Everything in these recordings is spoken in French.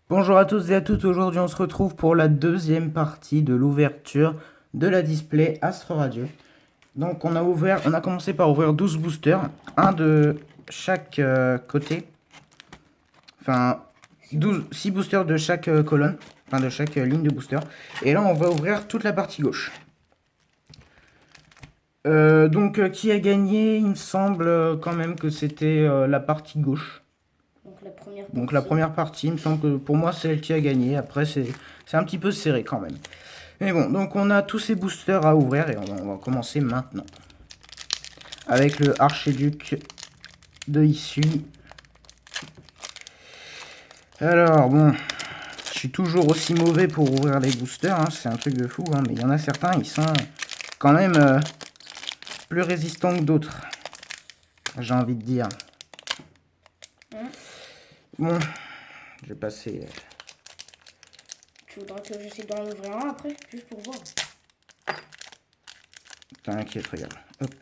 Bonjour à tous et à toutes, aujourd'hui on se retrouve pour la deuxième partie de l'ouverture de la display Astre Radio. Donc on a commencé par ouvrir 12 boosters, un de chaque côté, enfin 6 boosters de chaque colonne, enfin de chaque ligne de booster. Et là on va ouvrir toute la partie gauche. Qui a gagné? Il me semble quand même que c'était la partie gauche. Donc la première partie, il me semble que pour moi c'est elle qui a gagné. Après c'est un petit peu serré quand même. Mais bon, donc on a tous ces boosters à ouvrir et on va commencer maintenant. Avec le Archiduc de Issui. Alors bon, je suis toujours aussi mauvais pour ouvrir les boosters, hein, c'est un truc de fou, hein, mais il y en a certains, ils sont quand même plus résistants que d'autres. J'ai envie de dire. Bon, je vais passer... Tu voudras que j'essaie d'en ouvrir un après, juste pour voir. T'inquiète, regarde. Hop.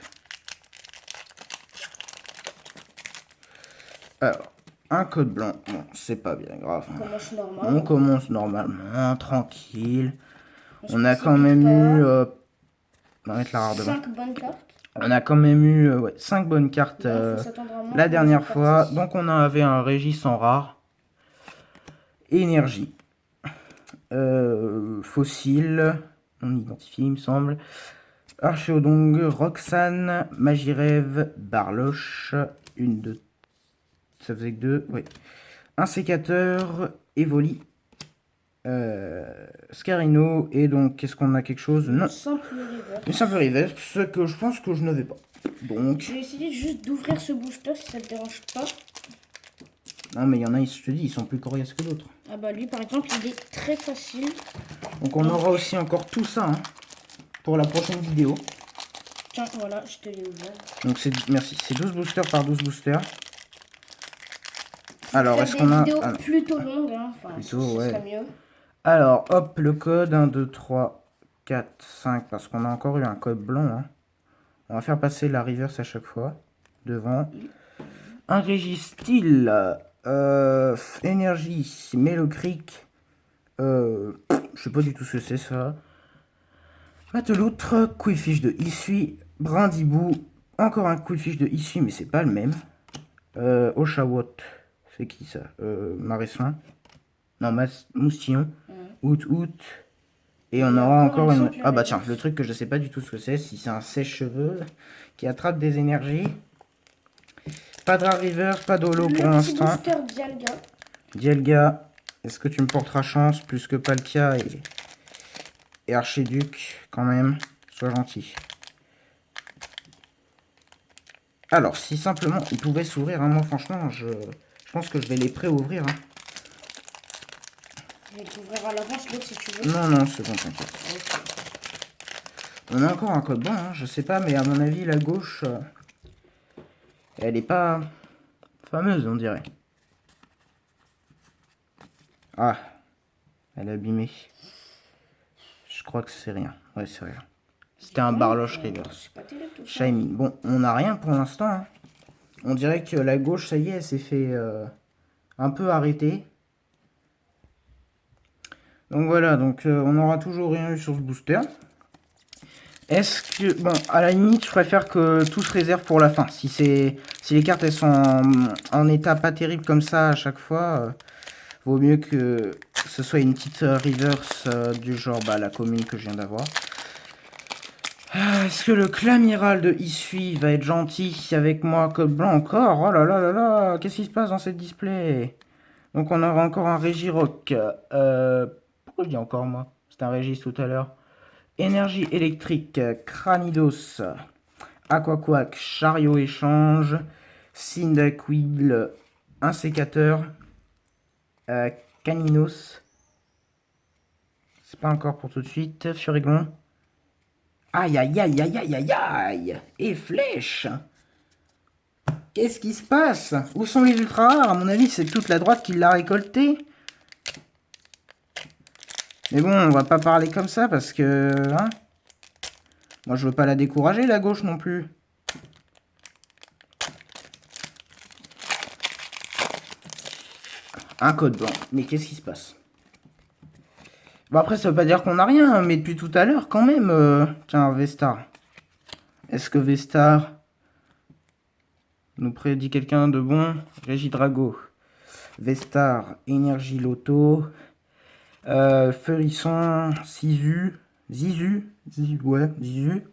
Alors, un code blanc. Bon, c'est pas bien grave. On commence normal. On commence normalement, tranquille. On a quand même eu... on va mettre la rare devant. 5 bonnes cartes. On a quand même eu 5 bonnes cartes la dernière fois. Partie. Donc on avait un Régis en rare. Énergie. Fossile. On identifie, il me semble. Archéodong, Roxane, Magirève, Barloche. Une, deux. Ça faisait que 2. Oui. Un sécateur, Evoli. Scarino. Et donc, qu'est-ce qu'on a? Quelque chose? Non. Une simple reverse. Ce que je pense que je n'avais pas. Donc. Je vais essayer juste d'ouvrir ce booster si ça te dérange pas. Non, mais il y en a, je te dis, ils sont plus coriaces que d'autres. Ah bah lui, par exemple, il est très facile. Donc on aura aussi encore tout ça hein, pour la prochaine vidéo. Tiens, voilà, je te l'ai ouvert. Donc merci, c'est 12 boosters par 12 boosters. Alors, est-ce qu'on a... Des vidéos plutôt longues, hein. Enfin, plutôt, ce ouais. serait mieux. Alors, hop, le code 1, 2, 3, 4, 5, parce qu'on a encore eu un code blanc. Hein. On va faire passer la reverse à chaque fois. Devant. Un Régistyle. Énergie. Mélocric. Je sais pas du tout ce que c'est ça. Mateloutre. Quillfish de Issui. Brindibou. Encore un Quillfish de Issui, mais c'est pas le même. Oshawott. C'est qui ça? Maresson. Non, Moustillon. Out. Et on aura encore une... Ah bah tiens, le truc que je sais pas du tout ce que c'est, si c'est un sèche-cheveux qui attrape des énergies. Pas de River, pas d'Holo pour l'instant. Dialga. Dialga, est-ce que tu me porteras chance plus que Palkia et Archiduc quand même? Sois gentil. Alors, si simplement ils pouvaient s'ouvrir, hein, moi franchement, je pense que je vais les pré-ouvrir. Hein. Je vais t'ouvrir à l'avance l'autre si tu veux. Non, c'est bon, t'inquiète. Okay. On a encore un code blanc, hein, je sais pas, mais à mon avis, la gauche, elle est pas fameuse, on dirait. Ah, elle est abîmée. Je crois que c'est rien. Ouais, c'est rien. C'était un Barloche Reverse. Shiny. Bon, on n'a rien pour l'instant. Hein. On dirait que la gauche, ça y est, elle s'est fait un peu arrêter. Donc voilà, donc on n'aura toujours rien eu sur ce booster. Est-ce que... Bon, à la limite, je préfère que tout se réserve pour la fin. Si les cartes, elles sont en état pas terrible comme ça à chaque fois, vaut mieux que ce soit une petite reverse du genre la commune que je viens d'avoir. Est-ce que le Clamiral de Issui va être gentil avec moi? Code blanc encore? Oh là là là là, qu'est-ce qui se passe dans cette display? Donc on aura encore un Régirock. Pourquoi je dis encore moi? C'était un Régis tout à l'heure. Énergie électrique, Cranidos, Aquaquack, Chariot échange, Cyndaquil, un sécateur, Caninos. C'est pas encore pour tout de suite. Furiglon. Aïe aïe aïe aïe aïe aïe aïe. Et flèche. Qu'est-ce qui se passe? Où sont les ultra rares? À mon avis, c'est toute la droite qui l'a récolté. Mais bon, on va pas parler comme ça parce que... Hein, moi, je veux pas la décourager, la gauche, non plus. Un code blanc. Mais qu'est-ce qui se passe? Bon, après, ça veut pas dire qu'on a rien, hein, mais depuis tout à l'heure, quand même. Tiens, Vestar. Est-ce que Vestar nous prédit quelqu'un de bon? Régis Drago. Vestar, Énergie Loto. Feurisson, Zizu. Ouais, Zizu.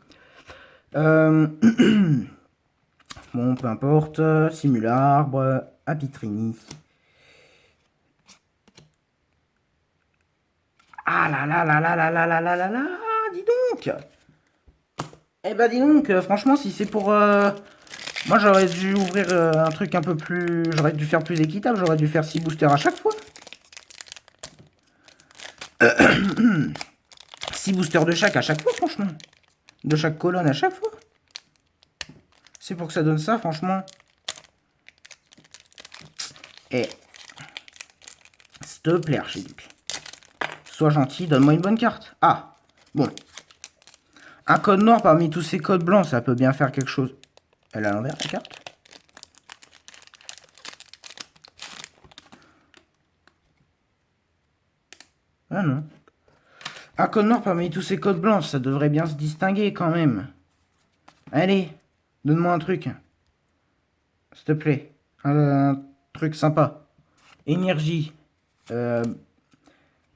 Bon, peu importe. Simularbre, Apitrini. Ah là là là là là là là là là là, dis donc. Eh ben dis donc, franchement, si c'est pour... Moi, j'aurais dû ouvrir un truc un peu plus... J'aurais dû faire plus équitable, j'aurais dû faire 6 boosters à chaque fois. 6 boosters de chaque à chaque fois, franchement. De chaque colonne à chaque fois. C'est pour que ça donne ça, franchement. Et... S'il te plaît, Archiduc. Sois gentil, donne-moi une bonne carte. Ah, bon. Un code noir parmi tous ces codes blancs, ça peut bien faire quelque chose. Elle est à l'envers, la carte. Ah non. Un code noir parmi tous ces codes blancs, ça devrait bien se distinguer quand même. Allez, donne-moi un truc. S'il te plaît. Un truc sympa. Énergie.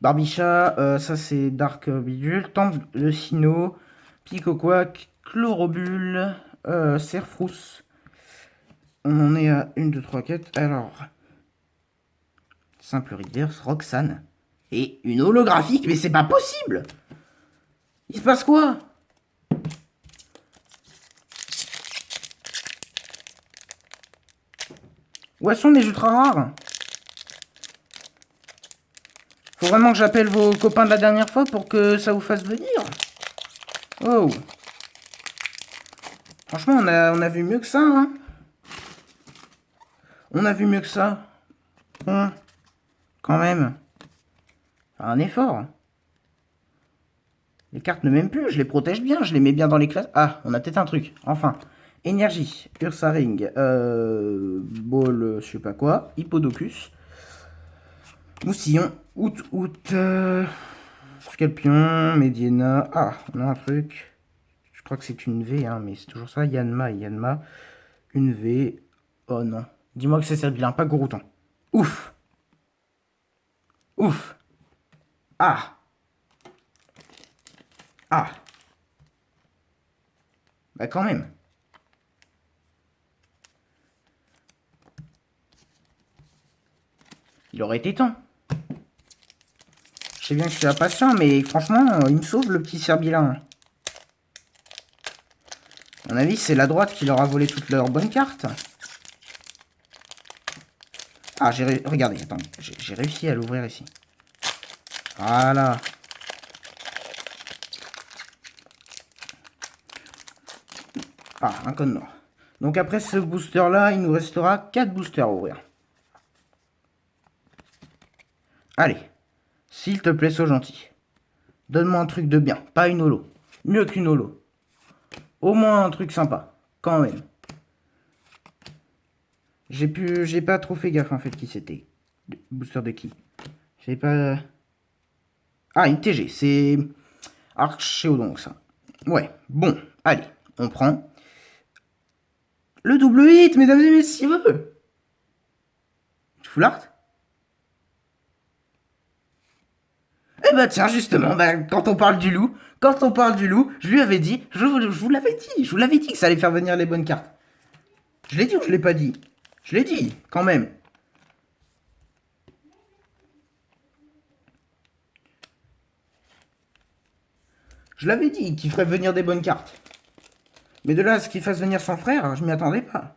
Barbichat, ça c'est Dark Bidule. Temple de Sino. Picoquac. Chlorobule. Serfrousse. On en est à 1, 2, 3, 4. Alors. Simple Readers. Roxane. Et une holographique, mais c'est pas possible! Il se passe quoi? Où sont les ultra rares? Faut vraiment que j'appelle vos copains de la dernière fois pour que ça vous fasse venir. Oh. Franchement, on a vu mieux que ça, hein. On a vu mieux que ça. Bon. Quand même. Un effort. Les cartes ne m'aiment plus, je les protège bien, je les mets bien dans les classes. Ah, on a peut-être un truc, enfin. Énergie, Ursaring, Ball, je sais pas quoi, Hippodocus, Moustillon, Scalpion, Mediena. Ah, on a un truc. Je crois que c'est une V, hein, mais c'est toujours ça. Yanma, une V. Oh non. Dis-moi que c'est Serbilan, pas Gouroutan. Ouf. Ouf. Ah. Ah. Bah quand même. Il aurait été temps. Je sais bien que je suis impatient, mais franchement, il me sauve le petit Serbilan. À mon avis, c'est la droite qui leur a volé toutes leurs bonnes cartes. Ah, regardez, attendez, j'ai réussi à l'ouvrir ici. Voilà. Ah, un code noir. Donc après ce booster-là, il nous restera 4 boosters à ouvrir. Allez, s'il te plaît, sois gentil. Donne-moi un truc de bien, pas une holo. Mieux qu'une holo. Au moins un truc sympa, quand même. J'ai pas trop fait gaffe en fait qui c'était. Booster de qui? J'ai pas... Ah, une TG, c'est Archéodon, ça. Ouais, bon, allez, on prend. Le double hit, mesdames et messieurs. Full art? Eh bah tiens, justement, quand on parle du loup, je lui avais dit, je vous l'avais dit que ça allait faire venir les bonnes cartes. Je l'ai dit ou je l'ai pas dit? Je l'ai dit, quand même. Je l'avais dit qu'il ferait venir des bonnes cartes. Mais de là à ce qu'il fasse venir son frère, je m'y attendais pas.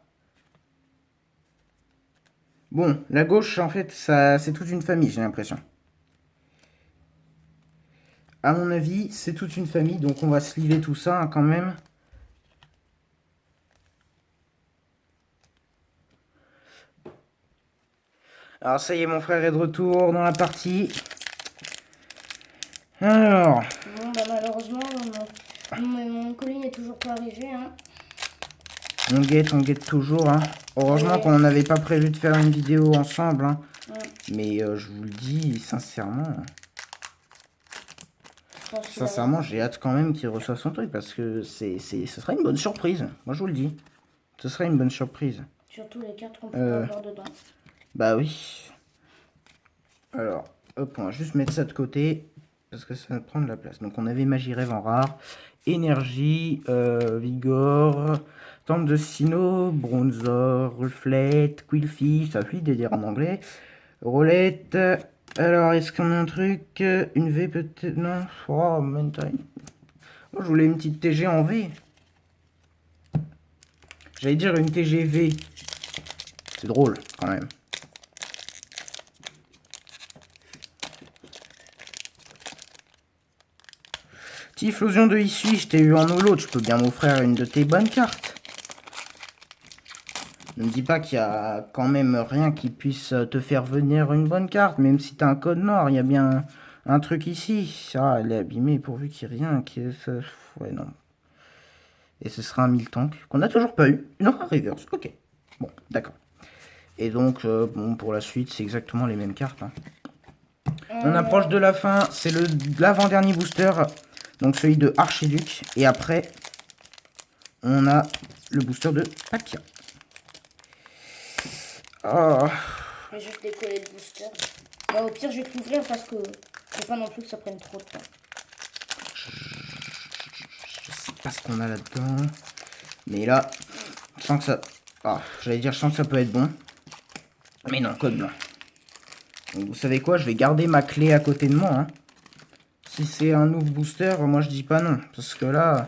Bon, la gauche, en fait, ça, c'est toute une famille, j'ai l'impression. À mon avis, c'est toute une famille, donc on va sliver tout ça, hein, quand même. Alors ça y est, mon frère est de retour dans la partie. Alors... Bon, bah malheureusement, mon colis n'est toujours pas arrivé, hein. On guette toujours, hein. Heureusement qu'on n'avait pas prévu de faire une vidéo ensemble, hein. Ouais. Mais je vous le dis sincèrement. Je pense qu'il Sincèrement, j'ai hâte quand même qu'il reçoive son truc parce que ce serait une bonne surprise. Moi, je vous le dis. Ce serait une bonne surprise. surtout les cartes qu'on peut avoir dedans. Bah oui. Alors, hop, on va juste mettre ça de côté parce que ça va prendre de la place. Donc, on avait Magie Rêve en rare, Énergie, Vigor, Tente de Sino, Bronzor, Reflect, Quillfish, ça fuit de dire en anglais, Roulette. Alors, est-ce qu'on a un truc? Une V peut-être? Non. Oh, Mentime. Moi, je voulais une petite TG en V. J'allais dire une TGV. C'est drôle, quand même. Typhlosion de Issui, je t'ai eu en holo, tu peux bien m'offrir une de tes bonnes cartes. Ne me dis pas qu'il y a quand même rien qui puisse te faire venir une bonne carte, même si t'as un code noir, il y a bien un truc ici. Ah, elle est abîmée pourvu qu'il n'y ait rien. Ouais, non. Et ce sera un 1000 tank qu'on n'a toujours pas eu. Non, un reverse, ok. Bon, d'accord. Et donc, bon, pour la suite, c'est exactement les mêmes cartes. Hein. On approche de la fin, c'est l'avant-dernier booster. Donc celui de Archiduc. Et après, on a le booster de Palkia. Oh. Je vais juste décoller le booster. Bah, au pire, je vais tout ouvrir parce que je veux pas non plus que ça prenne trop de temps. Je sais pas ce qu'on a là-dedans. Mais là, je sens que ça... Ah, j'allais dire, je sens que ça peut être bon. Mais non, code blanc. Donc, vous savez quoi, je vais garder ma clé à côté de moi. Hein. Si c'est un nouveau booster, moi je dis pas non. Parce que là...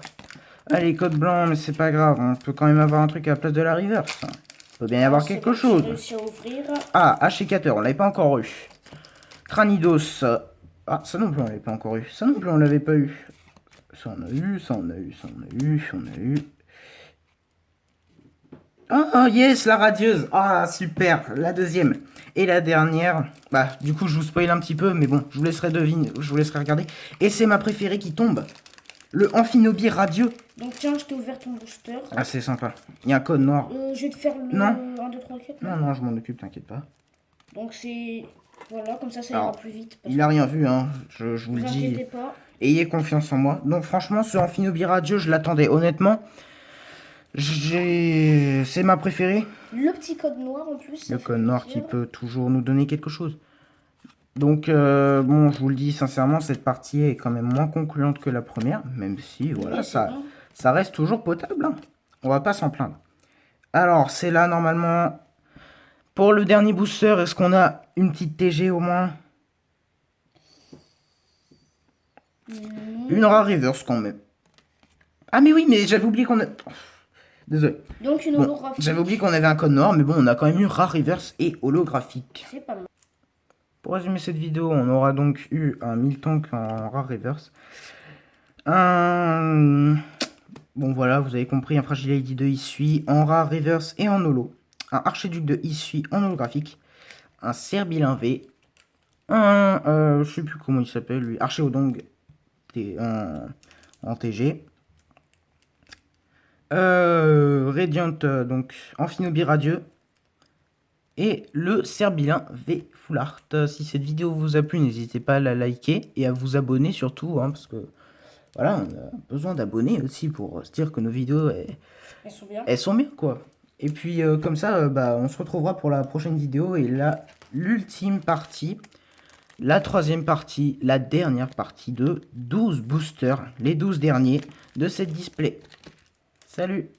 Allez, code blanc, mais c'est pas grave. On peut quand même avoir un truc à la place de la reverse. Il peut bien y avoir quelque chose. Réussi à ouvrir. Ah, Hachicateur, on l'avait pas encore eu. Cranidos. Ah, ça non plus, on l'avait pas encore eu. Ça non plus, on l'avait pas eu. Ça on a eu, ça on a eu, ça on a eu, on a eu. Ah, yes, la radieuse. Ah, super. La deuxième. Et la dernière. Bah, du coup, je vous spoil un petit peu, mais bon, je vous laisserai deviner, je vous laisserai regarder. Et c'est ma préférée qui tombe. Le Amphinobi radieux. Donc, tiens, je t'ai ouvert ton booster. Ah, c'est sympa. Il y a un code noir. Je vais te faire le Non. 1, 2, 3, 4. Non, non, je m'en occupe, t'inquiète pas. Donc, c'est. Voilà, comme ça ira Alors, plus vite. Il a rien vu, hein. Je vous le Ne vous dis. inquiétez pas. Ayez confiance en moi. Donc franchement, ce Amphinobi radieux, je l'attendais. Honnêtement, c'est ma préférée. Le petit code noir en plus. Le code noir qui peut toujours nous donner quelque chose. Donc, bon, je vous le dis sincèrement, cette partie est quand même moins concluante que la première. Même si, voilà, Oui, ça reste toujours potable. Hein. On va pas s'en plaindre. Alors, c'est là, normalement. Pour le dernier booster, est-ce qu'on a une petite TG au moins? Une rare reverse quand même. Ah mais oui, mais j'avais oublié qu'on a... Désolé. Donc une holographique. J'avais oublié qu'on avait un code noir, mais bon, on a quand même eu rare reverse et holographique. C'est pas mal. Pour résumer cette vidéo, on aura donc eu un 1000 tank en rare reverse. Un... Bon voilà, vous avez compris, un Fragile Lady de Issui en rare reverse et en holo. Un Archiduc de Issui en holographique. Un Serbilin V. Un... je sais plus comment il s'appelle lui. Archéodong en TG. Radiant, donc Amphinobi radieux. Et le Serbilin V Full Art. Si cette vidéo vous a plu, n'hésitez pas à la liker et à vous abonner surtout. Hein, parce que voilà, on a besoin d'abonnés aussi pour se dire que nos vidéos, elles sont bien quoi. Et puis comme ça, bah, on se retrouvera pour la prochaine vidéo. Et là, l'ultime partie. La troisième partie, la dernière partie de 12 boosters, les 12 derniers de cette display. Salut!